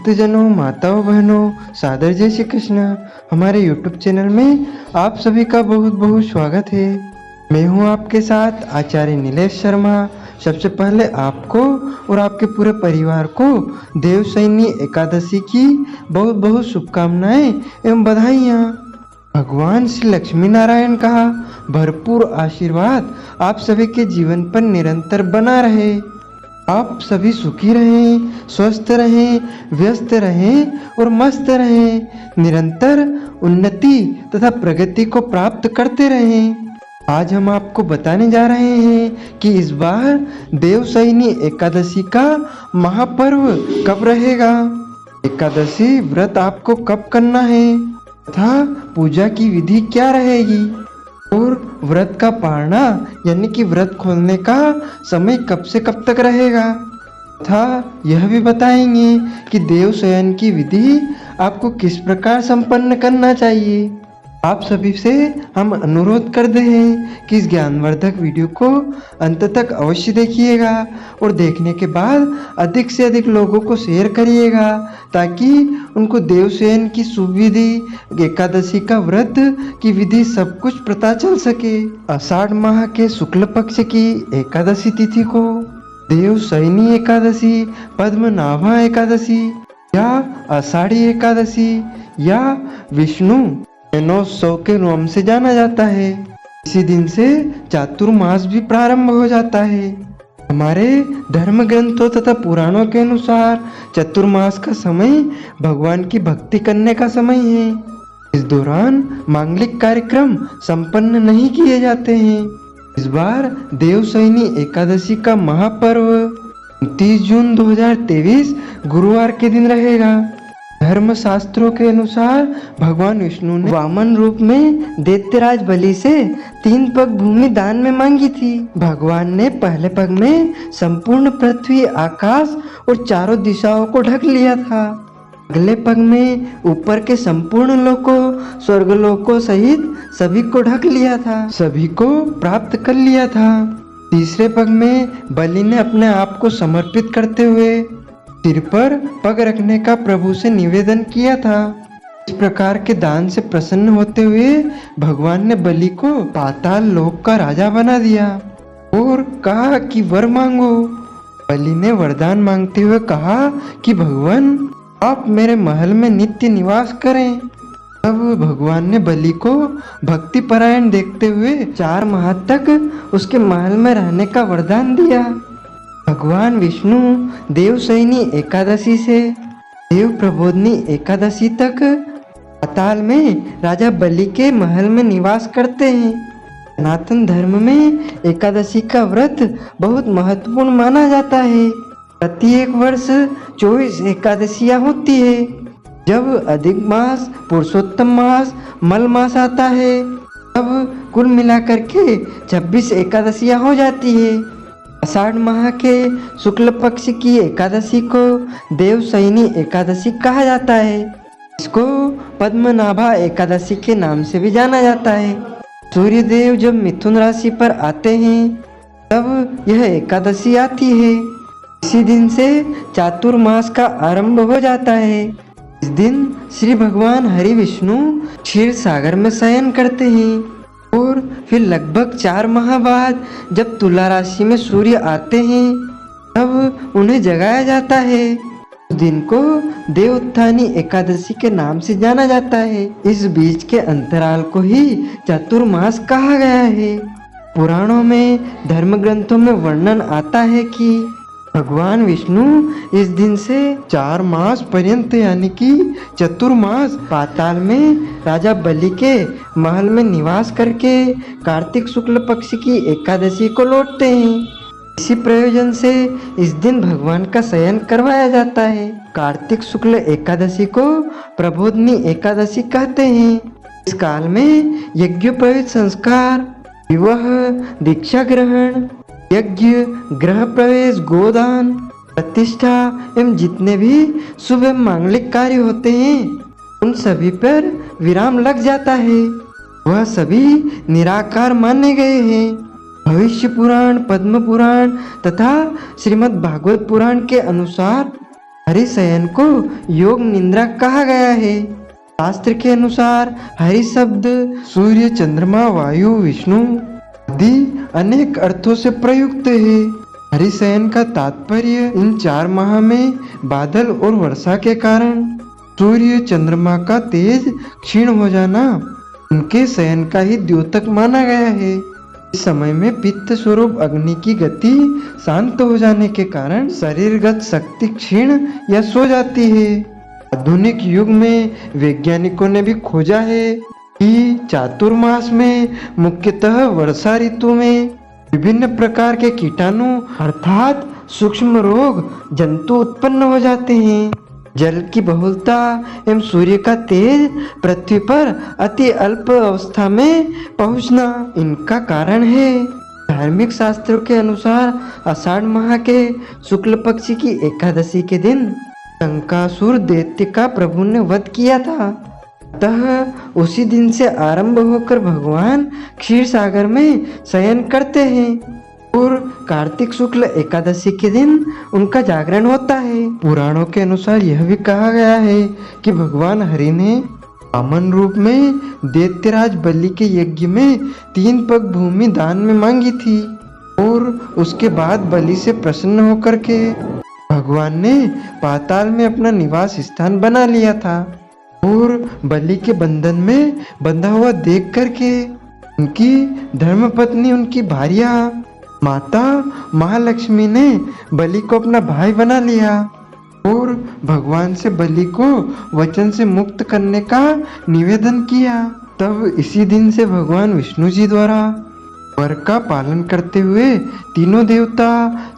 भक्तजनों, माताओं, बहनों, सादर जय श्री कृष्ण। हमारे YouTube चैनल में आप सभी का बहुत बहुत स्वागत है। मैं हूं आपके साथ आचार्य नीलेश शर्मा। सबसे पहले आपको और आपके पूरे परिवार को देवशयनी एकादशी की बहुत बहुत शुभकामनाएं एवं बधाइयाँ। भगवान श्री लक्ष्मी नारायण का भरपूर आशीर्वाद आप सभी के जीवन पर निरंतर बना रहे। आप सभी सुखी रहें, स्वस्थ रहें, व्यस्त रहें और मस्त रहें, निरंतर उन्नति तथा प्रगति को प्राप्त करते रहें। आज हम आपको बताने जा रहे हैं कि इस बार देवशयनी एकादशी का महापर्व कब रहेगा, एकादशी व्रत आपको कब करना है तथा पूजा की विधि क्या रहेगी और व्रत का पारना यानी कि व्रत खोलने का समय कब से कब तक रहेगा तथा यह भी बताएंगे कि देवशयन की विधि आपको किस प्रकार संपन्न करना चाहिए। आप सभी से हम अनुरोध करते हैं कि इस ज्ञानवर्धक वीडियो को अंत तक अवश्य देखिएगा और देखने के बाद अधिक से अधिक लोगों को शेयर करिएगा ताकि उनको देवशयन की शुभ विधि, एकादशी का व्रत की विधि सब कुछ पता चल सके। आषाढ़ माह के शुक्ल पक्ष की एकादशी तिथि को देवशयनी एकादशी, पद्मनाभा एकादशी या आषाढ़ी एकादशी या विष्णु जन्मोत्सव के नाम से जाना जाता है। इसी दिन से चातुर्मास भी प्रारंभ हो जाता है। हमारे धर्म ग्रंथों तथा पुराणों के अनुसार चतुर्मास का समय भगवान की भक्ति करने का समय है। इस दौरान मांगलिक कार्यक्रम संपन्न नहीं किए जाते हैं। इस बार देवशयनी एकादशी का महापर्व 29 जून 2023 गुरुवार के दिन रहेगा। धर्म शास्त्रों के अनुसार भगवान विष्णु ने वामन रूप में दैत्यराज बलि से 3 पग भूमि दान में मांगी थी। भगवान ने पहले पग में संपूर्ण पृथ्वी, आकाश और चारों दिशाओं को ढक लिया था। अगले पग में ऊपर के संपूर्ण लोकों, स्वर्गलोकों सहित सभी को ढक लिया था, सभी को प्राप्त कर लिया था। तीसरे पग में बलि ने अपने आप को समर्पित करते हुए सिर पर पग रखने का प्रभु से निवेदन किया था। इस प्रकार के दान से प्रसन्न होते हुए भगवान ने बलि को पाताल लोक का राजा बना दिया और कहा कि वर मांगो। बलि ने वरदान मांगते हुए कहा कि भगवान आप मेरे महल में नित्य निवास करें। तब भगवान ने बलि को भक्ति परायण देखते हुए 4 माह तक उसके महल में रहने का वरदान दिया। भगवान विष्णु देवशयनी एकादशी से देव प्रबोधनी एकादशी तक पाताल में राजा बलि के महल में निवास करते हैं। सनातन धर्म में एकादशी का व्रत बहुत महत्वपूर्ण माना जाता है। प्रत्येक वर्ष 24 एकादशियां होती है। जब अधिक मास, पुरुषोत्तम मास, मल मास आता है तब कुल मिलाकर के 26 एकादशियां हो जाती है। आषाढ़ माह के शुक्ल पक्ष की एकादशी को देवशयनी एकादशी कहा जाता है। इसको पद्मनाभा एकादशी के नाम से भी जाना जाता है। सूर्य देव जब मिथुन राशि पर आते हैं तब यह एकादशी आती है। इसी दिन से चातुर्मास का आरंभ हो जाता है। इस दिन श्री भगवान हरि विष्णु क्षीर सागर में शयन करते हैं और फिर लगभग 4 माह बाद जब तुला राशि में सूर्य आते हैं तब उन्हें जगाया जाता है। उस दिन को देवोत्थानी एकादशी के नाम से जाना जाता है। इस बीच के अंतराल को ही चातुर्मास कहा गया है। पुराणों में, धर्म ग्रंथों में वर्णन आता है कि भगवान विष्णु इस दिन से 4 मास पर्यंत यानी कि चतुर्मास पाताल में राजा बलि के महल में निवास करके कार्तिक शुक्ल पक्ष की एकादशी को लौटते हैं। इसी प्रयोजन से इस दिन भगवान का शयन करवाया जाता है। कार्तिक शुक्ल एकादशी को प्रबोधनी एकादशी कहते हैं। इस काल में यज्ञोपवीत संस्कार, विवाह, दीक्षा ग्रहण, यज्ञ, गृह प्रवेश, गोदान, प्रतिष्ठा एवं जितने भी शुभ एवं मांगलिक कार्य होते हैं उन सभी पर विराम लग जाता है। वह सभी निराकार माने गए हैं। भविष्य पुराण, पद्म पुराण तथा श्रीमद् भागवत पुराण के अनुसार हरिशयन को योग निद्रा कहा गया है। शास्त्र के अनुसार हरि शब्द सूर्य, चंद्रमा, वायु, विष्णु आदि अनेक अर्थों से प्रयुक्त है। हरिशयन का तात्पर्य इन 4 माह में बादल और वर्षा के कारण सूर्य चंद्रमा का तेज क्षीण हो जाना उनके शयन का ही द्योतक माना गया है। इस समय में पित्त स्वरूप अग्नि की गति शांत हो जाने के कारण शरीरगत शक्ति क्षीण या सो जाती है। आधुनिक युग में वैज्ञानिकों ने भी खोजा है कि चातुर्मास में मुख्यतः वर्षा ऋतु में विभिन्न प्रकार के कीटाणु अर्थात सूक्ष्म रोग जंतु उत्पन्न हो जाते हैं। जल की बहुलता एवं सूर्य का तेज पृथ्वी पर अति अल्प अवस्था में पहुंचना इनका कारण है। धार्मिक शास्त्रों के अनुसार आषाढ़ माह के शुक्ल पक्ष की एकादशी के दिन शंकासुर दैत्य का प्रभु ने वध किया था। अतः उसी दिन से आरंभ होकर भगवान क्षीर सागर में शयन करते हैं और कार्तिक शुक्ल एकादशी के दिन उनका जागरण होता है। पुराणों के अनुसार यह भी कहा गया है कि भगवान हरि ने वामन रूप में दैत्यराज बलि के यज्ञ में 3 पग भूमि दान में मांगी थी और उसके बाद बलि से प्रसन्न होकर के भगवान ने पाताल में अपना निवास स्थान बना लिया था और बलि के बंधन में बंधा हुआ देख करके उनकी धर्मपत्नी उनकी भार्या माता महालक्ष्मी ने बलि को अपना भाई बना लिया और भगवान से बलि को वचन से मुक्त करने का निवेदन किया। तब इसी दिन से भगवान विष्णु जी द्वारा वर का पालन करते हुए तीनों देवता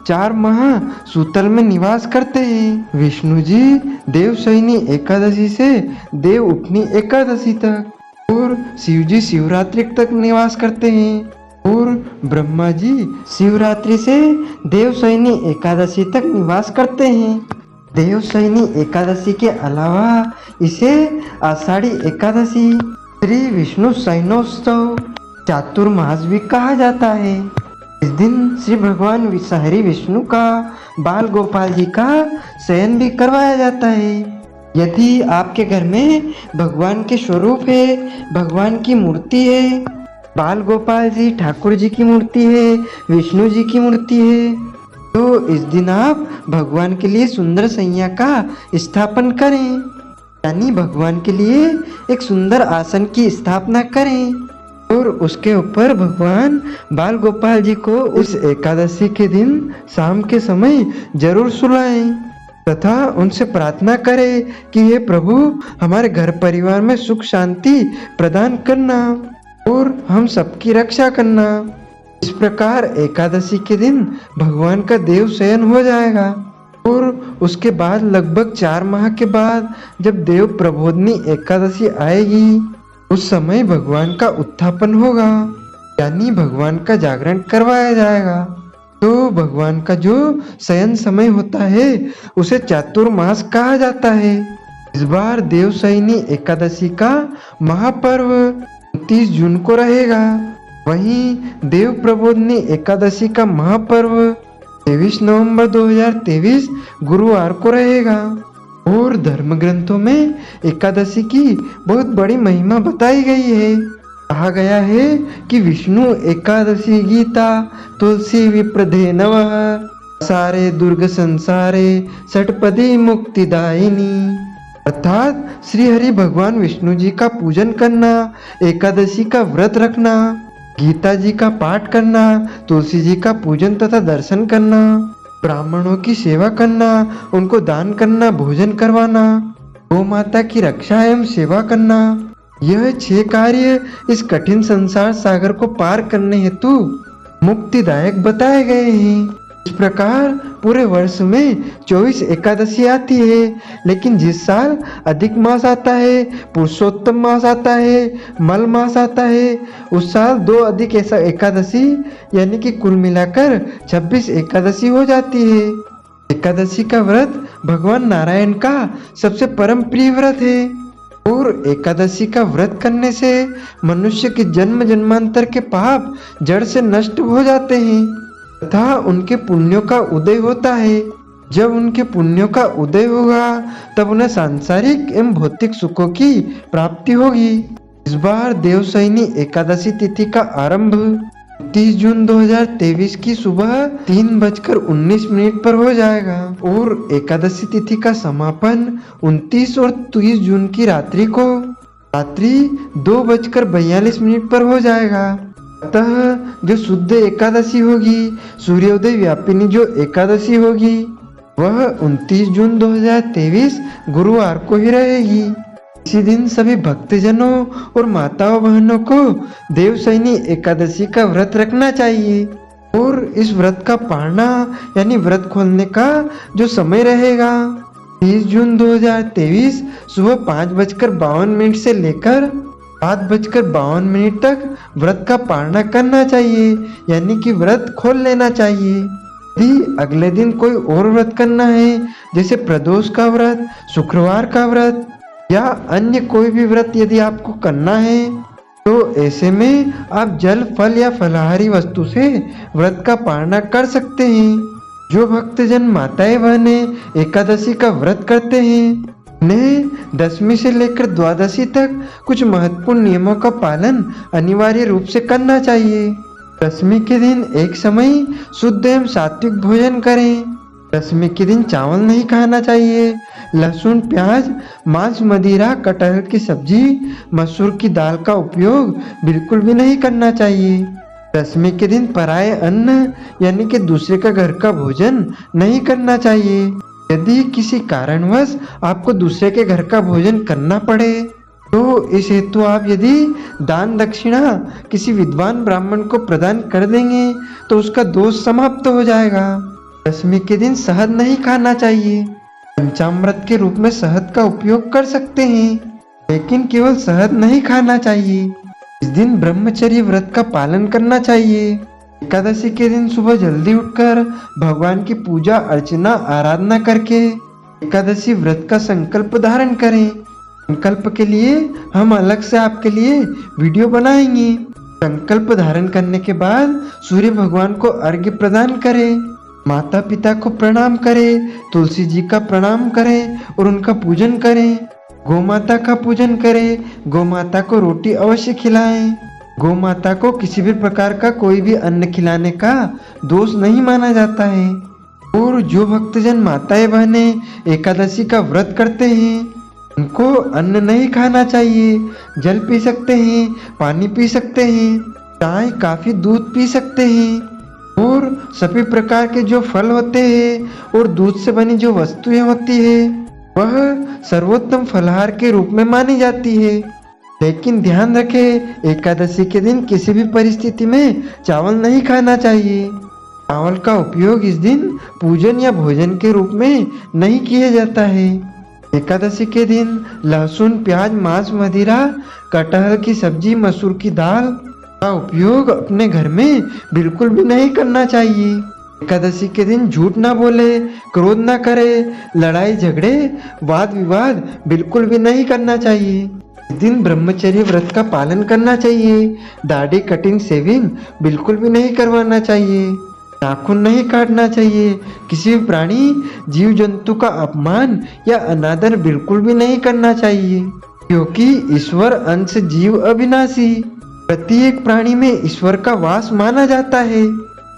4 माह सूतल में निवास करते हैं। विष्णु जी देवशयनी एकादशी से देव उठनी एकादशी तक और शिव जी शिवरात्रि तक निवास करते हैं और ब्रह्मा जी शिवरात्रि से देवशयनी एकादशी तक निवास करते हैं। देवशयनी एकादशी के अलावा इसे आषाढ़ी एकादशी, श्री विष्णु शयनोत्सव, चातुर्मास भी कहा जाता है। इस दिन श्री भगवान हरि विष्णु का बाल गोपाल जी का शयन भी करवाया जाता है। यदि आपके घर में भगवान के स्वरूप है, भगवान की मूर्ति है, बाल गोपाल जी ठाकुर जी की मूर्ति है, विष्णु जी की मूर्ति है, तो इस दिन आप भगवान के लिए सुंदर सैया का स्थापन करें, यानी भगवान के लिए एक सुंदर आसन की स्थापना करें और उसके ऊपर भगवान बाल गोपाल जी को उस एकादशी के दिन शाम के समय जरूर सुलाएं तथा उनसे प्रार्थना करें कि हे प्रभु हमारे घर परिवार में सुख शांति प्रदान करना और हम सबकी रक्षा करना। इस प्रकार एकादशी के दिन भगवान का देव शयन हो जाएगा और उसके बाद लगभग 4 माह के बाद जब देव प्रबोधनी एकादशी आएगी उस समय भगवान का उत्थापन होगा, यानी भगवान का जागरण करवाया जाएगा। तो भगवान का जो शयन समय होता है उसे चातुर्मास कहा जाता है। इस बार देवशयनी एकादशी का महापर्व 29 जून को रहेगा। वहीं देव प्रबोधनी एकादशी का महापर्व 23 नवंबर 2023 गुरुवार को रहेगा। और धर्म ग्रंथों में एकादशी की बहुत बड़ी महिमा बताई गई है। कहा गया है कि विष्णु एकादशी गीता तुलसी विप्रधे नवः सारे दुर्ग संसारे षटपदी मुक्तिदायिनी, अर्थात श्री हरि भगवान विष्णु जी का पूजन करना, एकादशी का व्रत रखना, गीता जी का पाठ करना, तुलसी जी का पूजन तथा दर्शन करना, ब्राह्मणों की सेवा करना, उनको दान करना, भोजन करवाना, गौ माता की रक्षा एवं सेवा करना, यह 6 कार्य इस कठिन संसार सागर को पार करने हेतु मुक्तिदायक बताए गए हैं। इस प्रकार पूरे वर्ष में 24 एकादशी आती है, लेकिन जिस साल अधिक मास आता है, पुरुषोत्तम मास आता है, मल मास आता है, उस साल 2 अधिक ऐसा एकादशी यानी कि कुल मिलाकर 26 एकादशी हो जाती है। एकादशी का व्रत भगवान नारायण का सबसे परम प्रिय व्रत है और एकादशी का व्रत करने से मनुष्य के जन्म जन्मांतर के पाप जड़ से नष्ट हो जाते हैं तथा उनके पुण्यों का उदय होता है। जब उनके पुण्यों का उदय होगा तब उन्हें सांसारिक एवं भौतिक सुखों की प्राप्ति होगी। इस बार देवशयनी एकादशी तिथि का आरंभ 30 जून 2023 की सुबह 3:19 पर हो जाएगा और एकादशी तिथि का समापन 29 और 30 जून की रात्रि को रात्रि 2:42 पर हो जाएगा। अतः जो शुद्ध एकादशी होगी, सूर्योदय व्यापिनी जो एकादशी होगी, वह 29 जून 2023 गुरुवार को ही रहेगी। इसी दिन सभी भक्तजनों और माताओं बहनों को देवशयनी एकादशी का व्रत रखना चाहिए और इस व्रत का पारना यानी व्रत खोलने का जो समय रहेगा 30 जून 2023 सुबह 5:52 से लेकर 7:52 तक व्रत का पालना करना चाहिए, यानी कि व्रत खोल लेना चाहिए। यदि अगले दिन कोई और व्रत करना है, जैसे प्रदोष का व्रत, शुक्रवार का व्रत या अन्य कोई भी व्रत यदि आपको करना है, तो ऐसे में आप जल, फल या फलाहारी वस्तु से व्रत का पालना कर सकते हैं। जो भक्तजन माताएं बहनें एकादशी का व्रत करते हैं, उन्हें 10वीं से लेकर द्वादशी तक कुछ महत्वपूर्ण नियमों का पालन अनिवार्य रूप से करना चाहिए। 10वीं के दिन एक समय शुद्ध एवं सात्विक भोजन करें। 10वीं के दिन चावल नहीं खाना चाहिए। लहसुन, प्याज, मांस, मदिरा, कटहल की सब्जी, मसूर की दाल का उपयोग बिल्कुल भी नहीं करना चाहिए। 10वीं के दिन पराये अन्न यानी कि दूसरे का घर का भोजन नहीं करना चाहिए। यदि किसी कारणवश आपको दूसरे के घर का भोजन करना पड़े, तो इस हेतु आप यदि दान दक्षिणा किसी विद्वान ब्राह्मण को प्रदान कर देंगे तो उसका दोष समाप्त हो जाएगा। 10वीं के दिन शहद नहीं खाना चाहिए। पंचामृत के रूप में शहद का उपयोग कर सकते हैं, लेकिन केवल शहद नहीं खाना चाहिए। इस दिन ब्रह्मचर्य व्रत का पालन करना चाहिए। एकादशी के दिन सुबह जल्दी उठकर भगवान की पूजा अर्चना आराधना करके एकादशी व्रत का संकल्प धारण करें। संकल्प के लिए हम अलग से आपके लिए वीडियो बनाएंगे। संकल्प धारण करने के बाद सूर्य भगवान को अर्घ्य प्रदान करें, माता पिता को प्रणाम करें, तुलसी जी का प्रणाम करें और उनका पूजन करें। गौ माता का पूजन करें, गौ माता को रोटी अवश्य खिलाएं। गौ माता को किसी भी प्रकार का कोई भी अन्न खिलाने का दोष नहीं माना जाता है। और जो भक्तजन माताएं बहनें एकादशी का व्रत करते हैं, उनको अन्न नहीं खाना चाहिए। जल पी सकते हैं, पानी पी सकते हैं, चाय, काफी, दूध पी सकते हैं और सभी प्रकार के जो फल होते हैं और दूध से बनी जो वस्तुएं होती है वह सर्वोत्तम फलाहार के रूप में मानी जाती है। लेकिन ध्यान रखें, एकादशी के दिन किसी भी परिस्थिति में चावल नहीं खाना चाहिए। चावल का उपयोग इस दिन पूजन या भोजन के रूप में नहीं किया जाता है। एकादशी के दिन लहसुन, प्याज, मांस, मदिरा, कटहल की सब्जी, मसूर की दाल का उपयोग अपने घर में बिल्कुल भी नहीं करना चाहिए। एकादशी के दिन झूठ ना बोले, क्रोध ना करे, लड़ाई झगड़े, वाद विवाद बिल्कुल भी नहीं करना चाहिए। इस दिन ब्रह्मचर्य व्रत का पालन करना चाहिए। दाढ़ी, कटिंग, शेविंग बिल्कुल भी नहीं करवाना चाहिए। नाखून नहीं काटना चाहिए। किसी भी प्राणी, जीव जंतु का अपमान या अनादर बिल्कुल भी नहीं करना चाहिए, क्योंकि ईश्वर अंश जीव अविनाशी, प्रत्येक प्राणी में ईश्वर का वास माना जाता है।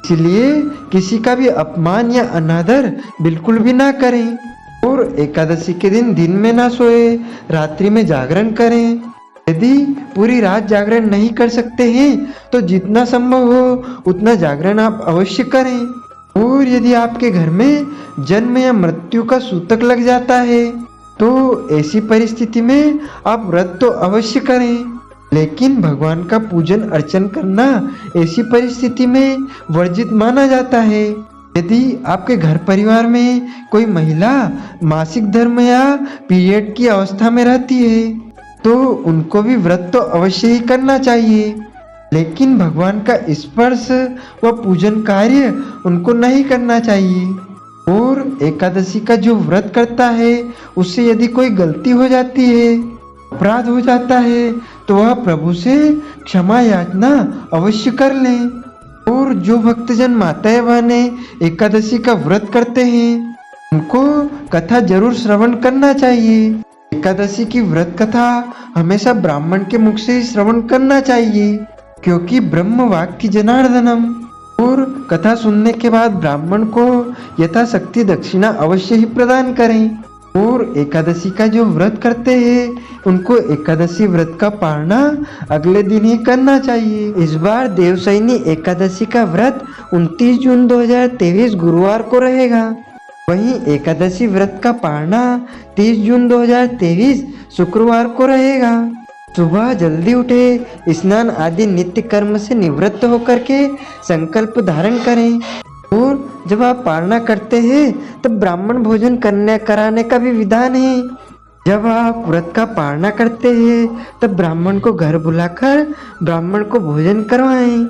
इसलिए किसी का भी अपमान या अनादर बिल्कुल भी ना करें। और एकादशी के दिन में ना सोए, रात्रि में जागरण करें। यदि पूरी रात जागरण नहीं कर सकते हैं तो जितना संभव हो उतना जागरण आप अवश्य करें। और यदि आपके घर में जन्म या मृत्यु का सूतक लग जाता है तो ऐसी परिस्थिति में आप व्रत तो अवश्य करें, लेकिन भगवान का पूजन अर्चन करना ऐसी परिस्थिति में वर्जित माना जाता है। यदि आपके घर परिवार में कोई महिला मासिक धर्म या पीरियड की अवस्था में रहती है तो उनको भी व्रत तो अवश्य ही करना चाहिए, लेकिन भगवान का स्पर्श व पूजन कार्य उनको नहीं करना चाहिए। और एकादशी का जो व्रत करता है उससे यदि कोई गलती हो जाती है, अपराध हो जाता है, तो वह प्रभु से क्षमा याचना अवश्य कर लें। और जो भक्तजन माताएं बहनें एकादशी का व्रत करते हैं उनको कथा जरूर श्रवण करना चाहिए। एकादशी की व्रत कथा हमेशा ब्राह्मण के मुख से ही श्रवण करना चाहिए, क्योंकि ब्रह्म वाक्य जनार्दनम। और कथा सुनने के बाद ब्राह्मण को यथाशक्ति दक्षिणा अवश्य ही प्रदान करें। और एकादशी का जो व्रत करते हैं उनको एकादशी व्रत का पारणा अगले दिन ही करना चाहिए। इस बार देवशयनी एकादशी का व्रत 29 जून 2023 गुरुवार को रहेगा। वहीं एकादशी व्रत का पारणा 30 जून 2023 शुक्रवार को रहेगा। सुबह जल्दी उठे, स्नान आदि नित्य कर्म से निवृत्त होकर के संकल्प धारण करें। और जब आप पारणा करते हैं तब ब्राह्मण भोजन कराने का भी विधान है। जब आप व्रत का पारणा करते हैं तब ब्राह्मण को घर बुलाकर ब्राह्मण को भोजन करवाएं।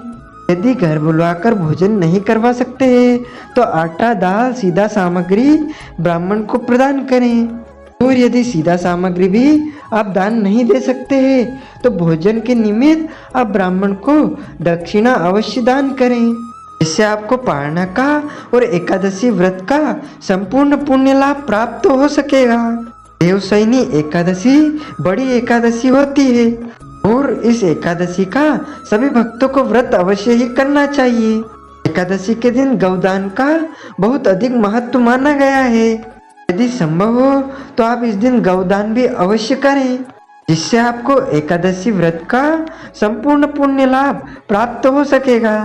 यदि घर बुलवाकर भोजन नहीं करवा सकते हैं तो आटा, दाल, सीधा सामग्री ब्राह्मण को प्रदान करें। और यदि सीधा सामग्री भी आप दान नहीं दे सकते हैं तो भोजन के निमित्त आप ब्राह्मण को दक्षिणा अवश्य दान करें। इससे आपको पारणा का और एकादशी व्रत का संपूर्ण पुण्य लाभ प्राप्त हो सकेगा। देवशयनी एकादशी बड़ी एकादशी होती है और इस एकादशी का सभी भक्तों को व्रत अवश्य ही करना चाहिए। एकादशी के दिन गौदान का बहुत अधिक महत्व माना गया है। यदि संभव हो तो आप इस दिन गौदान भी अवश्य करें, जिससे आपको एकादशी व्रत का संपूर्ण पुण्य लाभ प्राप्त हो सकेगा।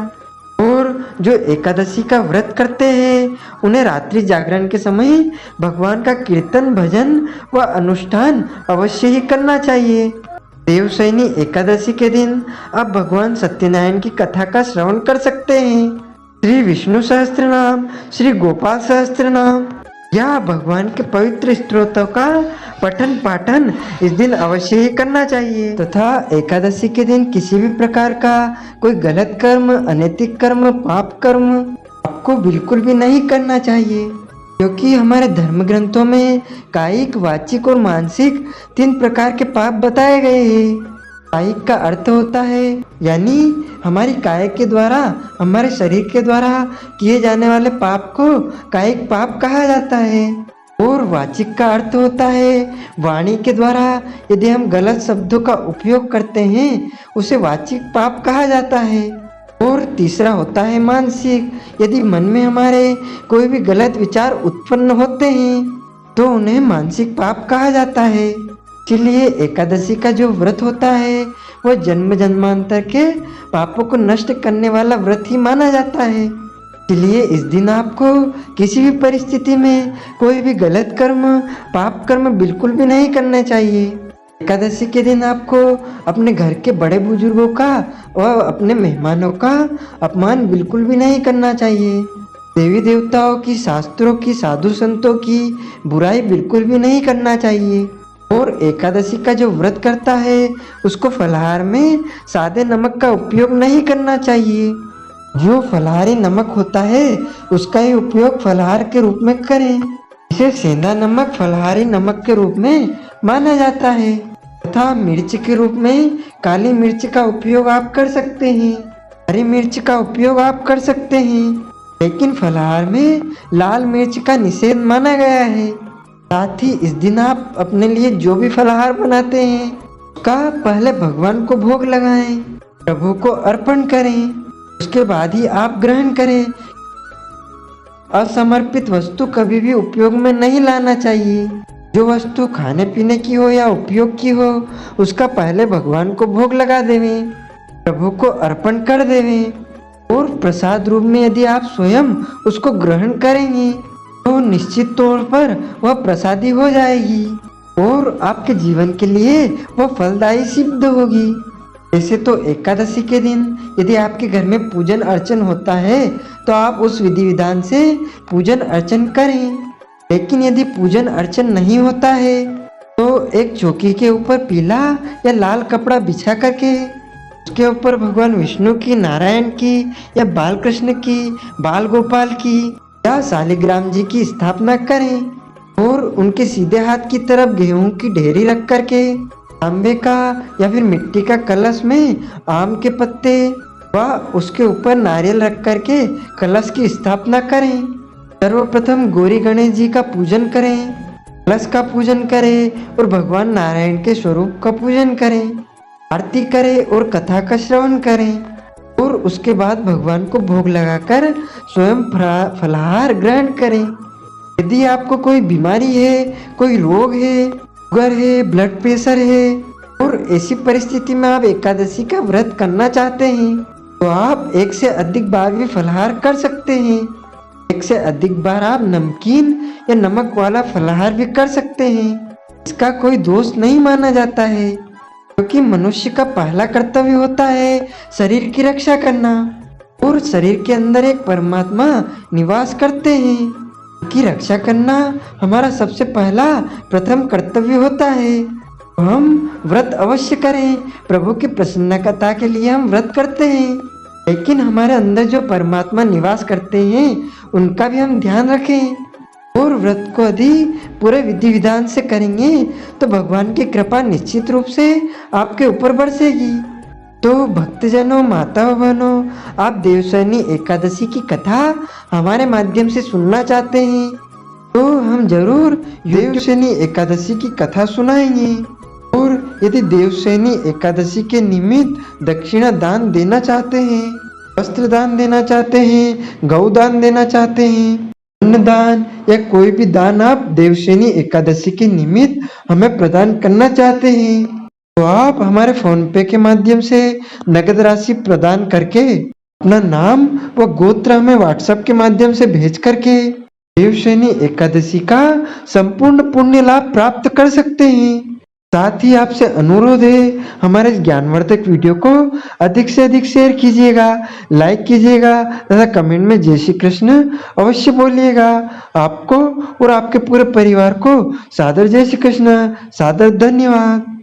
और जो एकादशी का व्रत करते हैं उन्हें रात्रि जागरण के समय भगवान का कीर्तन, भजन व अनुष्ठान अवश्य ही करना चाहिए। देवशयनी एकादशी के दिन आप भगवान सत्यनारायण की कथा का श्रवण कर सकते हैं। श्री विष्णु सहस्त्र नाम, श्री गोपाल सहस्त्र नाम या भगवान के पवित्र स्तोत्रों का पठन पाठन इस दिन अवश्य ही करना चाहिए। तथा एकादशी के दिन किसी भी प्रकार का कोई गलत कर्म, अनैतिक कर्म, पाप कर्म आपको बिल्कुल भी नहीं करना चाहिए, क्योंकि हमारे धर्म ग्रंथों में कायिक, वाचिक और मानसिक 3 प्रकार के पाप बताए गए हैं। कायिक का अर्थ होता है यानी हमारी काया के द्वारा, हमारे शरीर के द्वारा किए जाने वाले पाप को कायिक पाप कहा जाता है। और वाचिक का अर्थ होता है वाणी के द्वारा यदि हम गलत शब्दों का उपयोग करते हैं उसे वाचिक पाप कहा जाता है। और तीसरा होता है मानसिक, यदि मन में हमारे कोई भी गलत विचार उत्पन्न होते हैं तो उन्हें मानसिक पाप कहा जाता है। इसलिए एकादशी का जो व्रत होता है वह जन्म जन्मांतर के पापों को नष्ट करने वाला व्रत ही माना जाता है। इसलिए इस दिन आपको किसी भी परिस्थिति में कोई भी गलत कर्म, पाप कर्म बिल्कुल भी नहीं करना चाहिए। एकादशी के दिन आपको अपने घर के बड़े बुजुर्गों का और अपने मेहमानों का अपमान बिल्कुल भी नहीं करना चाहिए। देवी देवताओं की, शास्त्रों की, साधु संतों की बुराई बिल्कुल भी नहीं करना चाहिए। और एकादशी का जो व्रत करता है उसको फलाहार में सादे नमक का उपयोग नहीं करना चाहिए। जो फलाहारी नमक होता है उसका ही उपयोग फलाहार के रूप में करें। इसे सेंधा नमक फलाहारी नमक के रूप में माना जाता है। तथा मिर्च के रूप में काली मिर्च का उपयोग आप कर सकते हैं, हरी मिर्च का उपयोग आप कर सकते हैं, लेकिन फलाहार में लाल मिर्च का निषेध माना गया है। साथ ही इस दिन आप अपने लिए जो भी फलाहार बनाते हैं उसका पहले भगवान को भोग लगाएं, प्रभु को अर्पण करें, उसके बाद ही आप ग्रहण करें। असमर्पित वस्तु कभी भी उपयोग में नहीं लाना चाहिए। जो वस्तु खाने पीने की हो या उपयोग की हो उसका पहले भगवान को भोग लगा देवें, प्रभु को अर्पण कर देवें। और प्रसाद रूप में यदि आप स्वयं उसको ग्रहण करेंगे तो निश्चित तौर पर वह प्रसादी हो जाएगी और आपके जीवन के लिए वह फलदायी सिद्ध होगी। वैसे तो एकादशी के दिन यदि आपके घर में पूजन अर्चन होता है तो आप उस विधि विधान से पूजन अर्चन करें, लेकिन यदि पूजन अर्चन नहीं होता है तो एक चौकी के ऊपर पीला या लाल कपड़ा बिछा करके उसके ऊपर भगवान विष्णु की, नारायण की या बालकृष्ण की, बाल गोपाल की या शालिग्राम जी की स्थापना करें और उनके सीधे हाथ की तरफ गेहूं की ढेरी रख करके तांबे का या फिर मिट्टी का कलश में आम के पत्ते व उसके ऊपर नारियल रख करके कलश की स्थापना करें। सर्वप्रथम गौरी गणेश जी का पूजन करें, कलश का पूजन करें और भगवान नारायण के स्वरूप का पूजन करें, आरती करें और कथा का श्रवण करें और उसके बाद भगवान को भोग लगाकर स्वयं फलाहार ग्रहण करें। यदि आपको कोई बीमारी है, कोई रोग है, शुगर है, ब्लड प्रेशर है और ऐसी परिस्थिति में आप एकादशी का व्रत करना चाहते हैं तो आप 1 से अधिक बार भी फलाहार कर सकते हैं। 1 से अधिक बार आप नमकीन या नमक वाला फलाहार भी कर सकते हैं। इसका कोई दोष नहीं माना जाता है, क्योंकि मनुष्य का पहला कर्तव्य होता है शरीर की रक्षा करना और शरीर के अंदर एक परमात्मा निवास करते हैं, उनकी रक्षा करना हमारा सबसे पहला प्रथम कर्तव्य होता है। तो हम व्रत अवश्य करें, प्रभु की प्रसन्नता के लिए हम व्रत करते हैं, लेकिन हमारे अंदर जो परमात्मा निवास करते हैं उनका भी हम ध्यान रखें और व्रत को यदि पूरे विधि विधान से करेंगे तो भगवान की कृपा निश्चित रूप से आपके ऊपर बरसेगी। तो भक्तजनों, माताओं, बहनों, आप देवशयनी एकादशी की कथा हमारे माध्यम से सुनना चाहते हैं तो हम जरूर देवशयनी एकादशी की कथा सुनाएंगे। और यदि देवशयनी एकादशी के निमित्त दक्षिणा दान देना चाहते हैं, वस्त्र दान देना चाहते हैं, गौ दान देना चाहते हैं, दान या कोई भी दान आप देवशयनी एकादशी के निमित्त हमें प्रदान करना चाहते हैं तो आप हमारे फोन पे के माध्यम से नगद राशि प्रदान करके अपना नाम व गोत्र हमें व्हाट्सएप के माध्यम से भेज करके देवशयनी एकादशी का संपूर्ण पुण्य लाभ प्राप्त कर सकते हैं। साथ ही आपसे अनुरोध है, हमारे इस ज्ञानवर्धक वीडियो को अधिक से अधिक शेयर कीजिएगा, लाइक कीजिएगा तथा कमेंट में जय श्री कृष्ण अवश्य बोलिएगा। आपको और आपके पूरे परिवार को सादर जय श्री कृष्ण, सादर धन्यवाद।